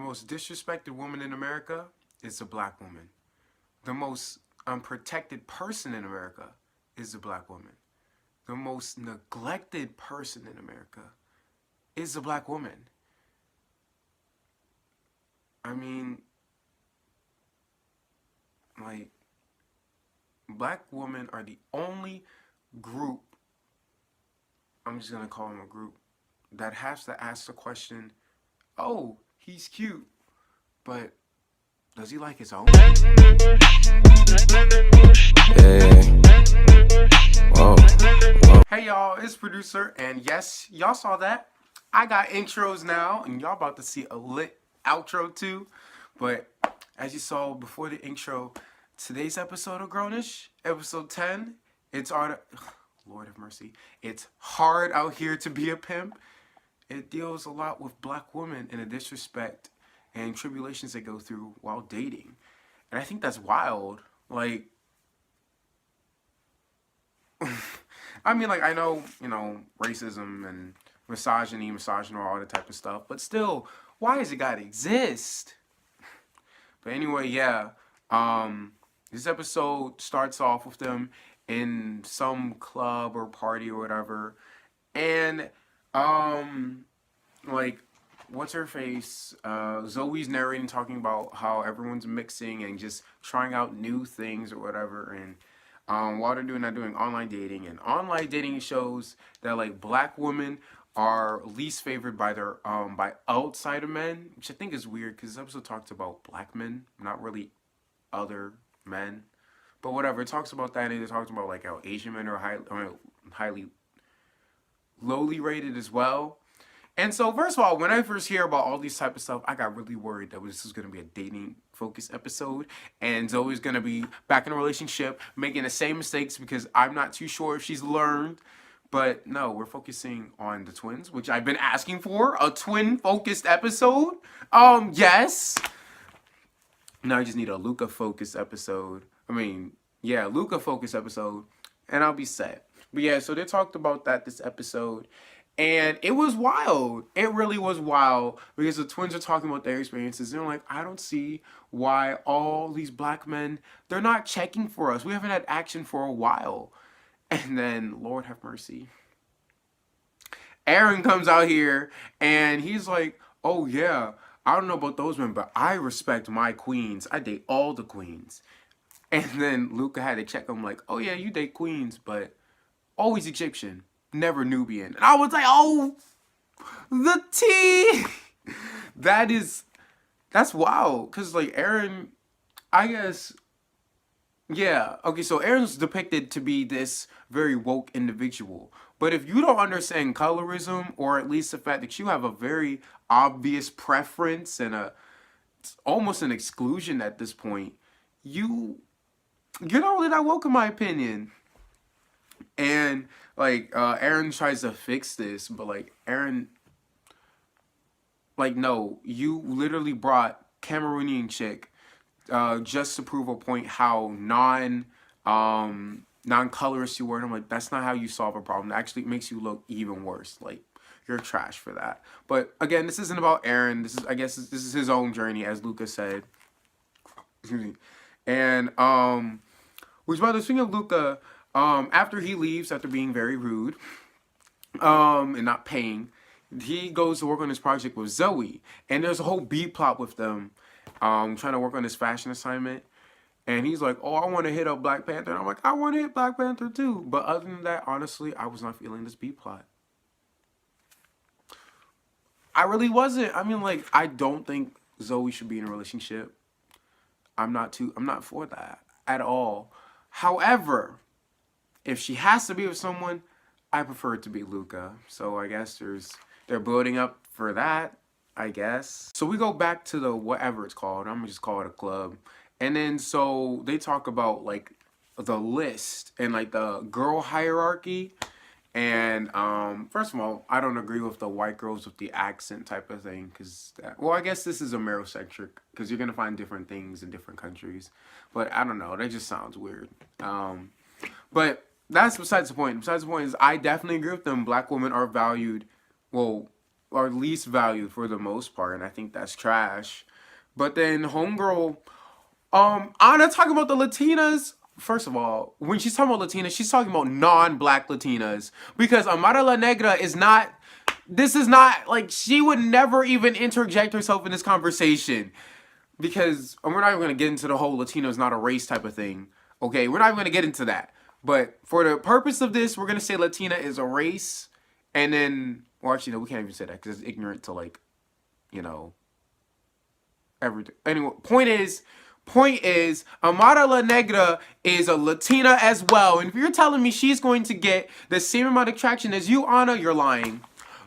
most disrespected woman in America is a black woman. The most unprotected person in America is a black woman. The most neglected person in America is a black woman. I mean, like, black women are the only group, I'm just going to call them a group, that has to ask the question, oh, he's cute, but does he like his own? Hey. Whoa. Hey y'all, it's producer, and yes, y'all saw that. I got intros now, and y'all about to see a lit outro too. But as you saw before the intro, today's episode of Grownish, episode 10, it's our, Lord have mercy, it's hard out here to be a pimp. It deals a lot with black women and the disrespect and tribulations they go through while dating. And I think that's wild. Like, I mean, like, I know, racism and misogyny, all that type of stuff, but still, why has it gotta exist? But anyway, yeah, this episode starts off with them in some club or party or whatever, and, like, what's her face? Zoe's narrating, talking about how everyone's mixing and just trying out new things or whatever, and while they're doing that, doing online dating, and online dating shows that like black women are least favored by their by outsider men, which I think is weird because this episode talks about black men, not really other men, but whatever. It talks about that, and it talks about like how Asian men are highly lowly rated as well. And so, first of all, when I first hear about all these type of stuff, I got really worried that this was going to be a dating-focused episode, and Zoe's going to be back in a relationship, making the same mistakes because I'm not too sure if she's learned. But no, we're focusing on the twins, which I've been asking for, a twin-focused episode. Yes. Now I just need a Luca-focused episode. Luca-focused episode, and I'll be set. But yeah, so they talked about that this episode. And it was wild. It really was wild because the twins are talking about their experiences. They're like, I don't see why all these black men, they're not checking for us. We haven't had action for a while. And then, Lord have mercy, Aaron comes out here and he's like, oh yeah, I don't know about those men, but I respect my queens. I date all the queens. And then Luca had to check him like, oh yeah, you date queens, but always Egyptian. Never Nubian. And I was like, oh, the tea. That's wild. Because, like, Aaron, I guess, yeah. Okay, so Aaron's depicted to be this very woke individual. But if you don't understand colorism, or at least the fact that you have a very obvious preference and it's almost an exclusion at this point, you're not really that woke in my opinion. And like Aaron tries to fix this, but like Aaron, like, no, you literally brought Cameroonian chick just to prove a point how non-colorist you were. And I'm like, that's not how you solve a problem. It actually makes you look even worse. Like, you're trash for that. But again, this isn't about Aaron. I guess this is his own journey, as Luca said. Excuse me. And which, by the way, speaking of Luca, after he leaves, after being very rude, and not paying, he goes to work on his project with Zoe. And there's a whole B plot with them, trying to work on this fashion assignment. And he's like, oh, I want to hit up Black Panther. And I'm like, I want to hit Black Panther too. But other than that, honestly, I was not feeling this B plot. I really wasn't. I mean, like, I don't think Zoe should be in a relationship. I'm not for that at all. However, if she has to be with someone, I prefer it to be Luca. So I guess they're building up for that, I guess. So we go back to the whatever it's called. I'm gonna just call it a club. And then so they talk about like the list and like the girl hierarchy. And first of all, I don't agree with the white girls with the accent type of thing, because I guess this is Amerocentric, because you're gonna find different things in different countries. But I don't know, that just sounds weird. But that's besides the point. Besides the point is I definitely agree with them. Black women are valued, well, are least valued for the most part, and I think that's trash. But then homegirl, Anna talking about the Latinas. First of all, when she's talking about Latinas, she's talking about non-black Latinas because Amara La Negra is not. This is not like she would never even interject herself in this conversation because we're not even gonna get into the whole Latino is not a race type of thing. Okay, we're not even gonna get into that. But for the purpose of this, we're gonna say Latina is a race, and then, well, actually, no, we can't even say that because it's ignorant to like, you know, everything. Anyway, point is, Amara La Negra is a Latina as well. And if you're telling me she's going to get the same amount of traction as you, Anna, you're lying.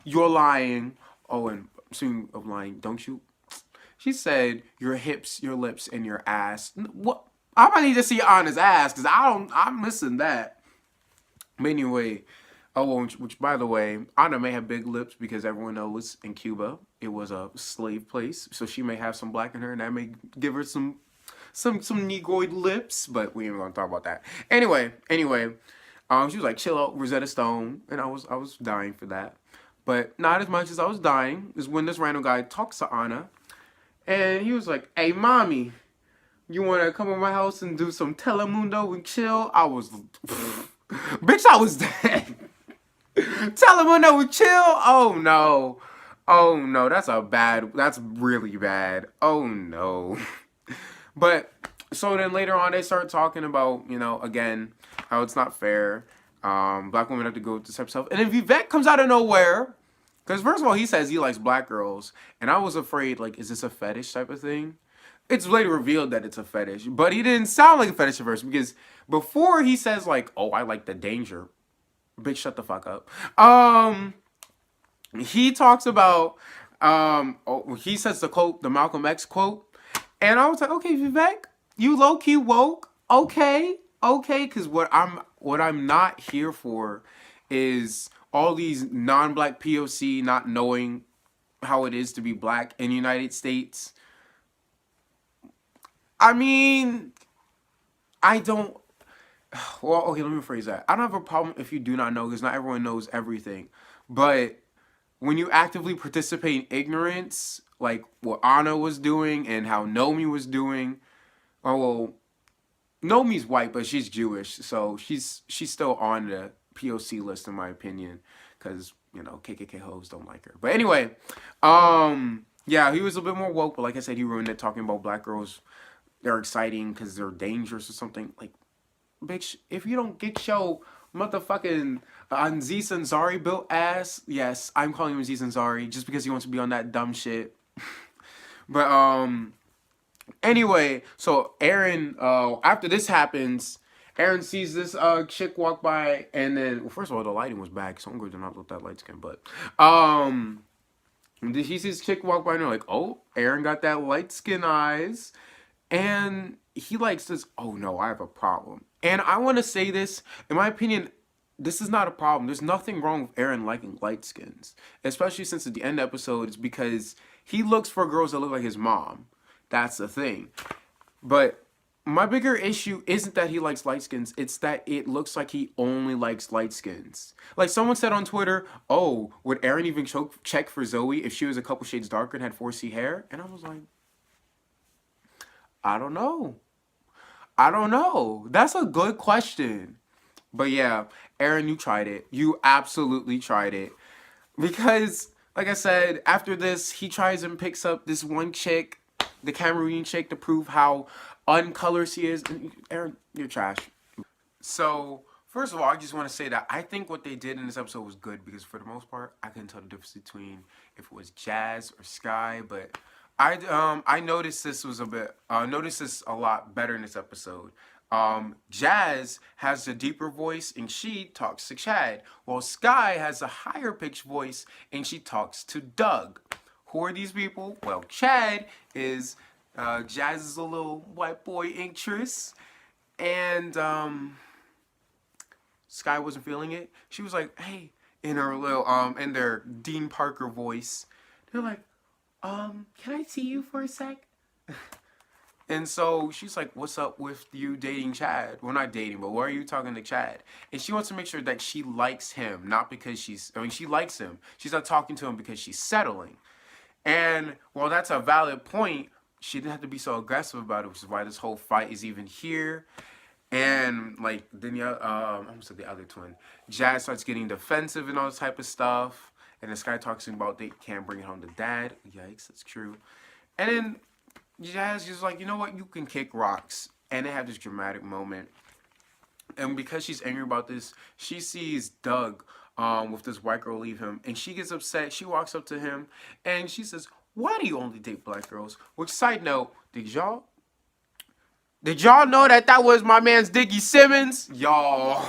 You're lying. Oh, and speaking of lying, don't you? She said your hips, your lips, and your ass. What? I might need to see Anna's ass because I'm missing that. But anyway, oh, which by the way, Anna may have big lips because everyone knows in Cuba it was a slave place, so she may have some black in her, and that may give her some negroid lips. But we ain't gonna talk about that. Anyway, she was like, "Chill out, Rosetta Stone," and I was dying for that, but not as much as I was dying is when this random guy talks to Anna, and he was like, "Hey, mommy, you want to come to my house and do some Telemundo and chill?" I was, bitch, I was dead. Telemundo and chill? Oh no. Oh no, that's really bad. Oh no. But, so then later on they start talking about, again, how it's not fair. Black women have to go to type of stuff. And then Vivek comes out of nowhere. Because first of all, he says he likes black girls. And I was afraid, like, is this a fetish type of thing? It's later revealed that it's a fetish, but he didn't sound like a fetish at first because before he says like, "Oh, I like the danger," bitch, shut the fuck up. He talks about, he says the quote, the Malcolm X quote, and I was like, okay, Vivek, you low key woke, okay, because what I'm not here for is all these non-black POC not knowing how it is to be black in the United States. I mean, I don't. Well, okay, let me rephrase that. I don't have a problem if you do not know, because not everyone knows everything. But when you actively participate in ignorance, like what Anna was doing and how Nomi was doing, oh well, Nomi's white, but she's Jewish, so she's still on the POC list in my opinion, because KKK hoes don't like her. But anyway, yeah, he was a bit more woke, but like I said, he ruined it talking about black girls. They're exciting because they're dangerous or something. Like, bitch, if you don't get your motherfucking Aziz Ansari built ass, yes, I'm calling him Aziz Ansari just because he wants to be on that dumb shit. But anyway, so Aaron, after this happens, Aaron sees this chick walk by, and then, well, first of all, the lighting was bad, so I'm going to not look that light skin, but he sees this chick walk by, and they're like, oh, Aaron got that light skin eyes. And he like says, oh no, I have a problem. And I want to say this, in my opinion, this is not a problem. There's nothing wrong with Aaron liking light skins. Especially since at the end episode, it's because he looks for girls that look like his mom. That's the thing. But my bigger issue isn't that he likes light skins. It's that it looks like he only likes light skins. Like someone said on Twitter, oh, would Aaron even check for Zoe if she was a couple shades darker and had 4C hair? And I was like, I don't know. That's a good question. But yeah, Aaron, you tried it. You absolutely tried it. Because, like I said, after this, he tries and picks up this one chick, the Cameroonian chick, to prove how uncolored she is. And Aaron, you're trash. So, first of all, I just want to say that I think what they did in this episode was good. Because for the most part, I couldn't tell the difference between if it was Jazz or Sky. But I noticed this was noticed this a lot better in this episode. Jazz has a deeper voice and she talks to Chad, while Sky has a higher pitched voice and she talks to Doug. Who are these people? Well, Chad is Jazz's a little white boy interest, and Sky wasn't feeling it. She was like, "Hey," in her little in their Dean Parker voice. They're like, "Can I see you for a sec?" And so she's like, "What's up with you dating Chad? Well, not dating, but why are you talking to Chad?" And she wants to make sure that she likes him, not because she likes him. She's not talking to him because she's settling. And while that's a valid point, she didn't have to be so aggressive about it, which is why this whole fight is even here. And like then I'm gonna say the other twin, Jazz starts getting defensive and all this type of stuff. And this guy talks about they can't bring it home to dad. Yikes, that's true. And then Jazz is like, you know what, you can kick rocks. And they have this dramatic moment. And because she's angry about this, she sees Doug with this white girl leave him. And she gets upset. She walks up to him and she says, "Why do you only date black girls?" Which, side note, did y'all know that was my man's Diggy Simmons? Y'all,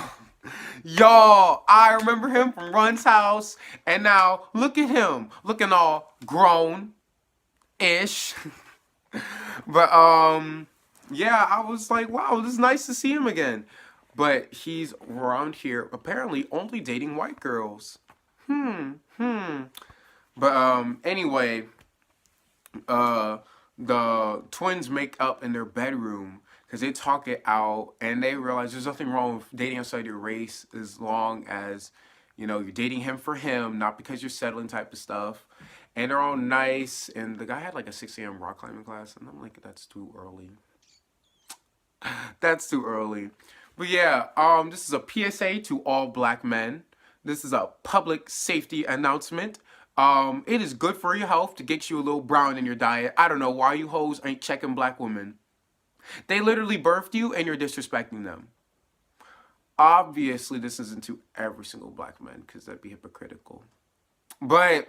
I remember him from Run's House. And now, look at him. Looking all grown-ish. But, yeah, I was like, wow, this is nice to see him again. But he's around here, apparently only dating white girls. But, anyway, the twins make up in their bedroom because they talk it out and they realize there's nothing wrong with dating outside your race as long as, you know, you're dating him for him, not because you're settling type of stuff. And they're all nice. And the guy had like a 6 a.m. rock climbing class. And I'm like, that's too early. That's too early. But yeah, this is a PSA to all black men. This is a public safety announcement. It is good for your health to get you a little brown in your diet. I don't know why you hoes ain't checking black women. They literally birthed you and you're disrespecting them. Obviously, this isn't to every single black man because that'd be hypocritical. But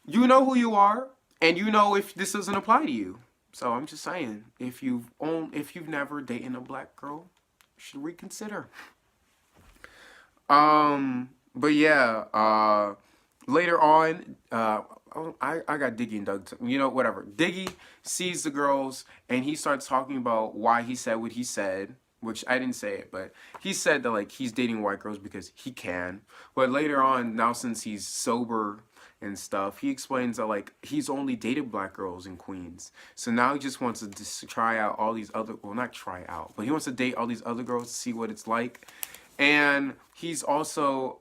you know who you are, and you know if this doesn't apply to you. So I'm just saying, if you've never dated a black girl, you should reconsider. But yeah, later on, I got Diggy and Doug. You know, whatever. Diggy sees the girls and he starts talking about why he said what he said, which I didn't say it, but he said that like he's dating white girls because he can. But later on, now since he's sober and stuff, he explains that like he's only dated black girls in Queens. So now he just wants to just try out all these other, well, not try out, but he wants to date all these other girls to see what it's like. And he's also,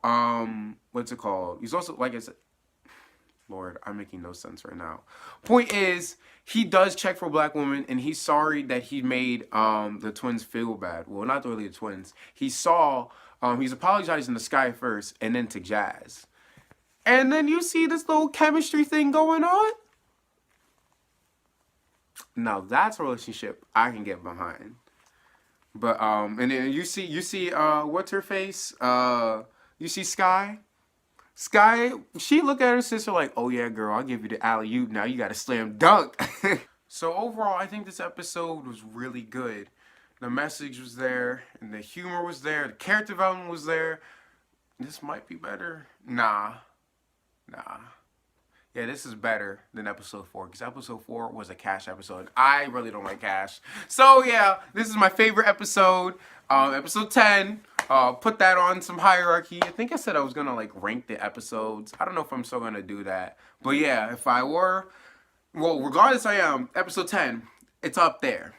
what's it called? He's also, like I said, Lord, I'm making no sense right now. Point is, he does check for black women, and he's sorry that he made the twins feel bad. Well, not really the twins. He's apologizing to Sky first, and then to Jazz. And then you see this little chemistry thing going on. Now that's a relationship I can get behind. But and then you see what's her face? You see Sky? Sky, she looked at her sister like, "Oh yeah, girl, I'll give you the alley-oop. Now you got to slam dunk." So overall, I think this episode was really good. The message was there, and the humor was there, the character development was there. This might be better. Nah. Yeah, this is better than episode 4, because episode 4 was a Cash episode. I really don't like Cash. So yeah, this is my favorite episode. Episode 10. Put that on some hierarchy. I think I said I was gonna like rank the episodes. I don't know if I'm still gonna do that. But yeah, if I were, well, regardless I am, episode 10, it's up there.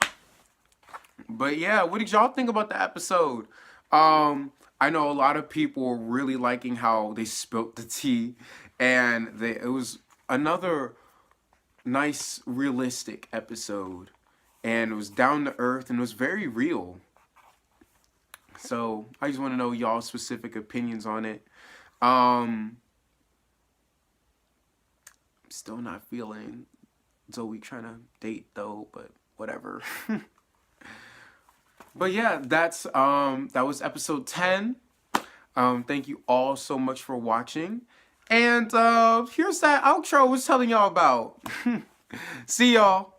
But yeah, what did y'all think about the episode? I know a lot of people were really liking how they spilt the tea. And it was another nice, realistic episode. And it was down to earth and it was very real. So I just want to know y'all's specific opinions on it. I'm still not feeling Zoe trying to date though, but whatever. But yeah, that was episode 10. Thank you all so much for watching. And here's that outro I was telling y'all about. See y'all.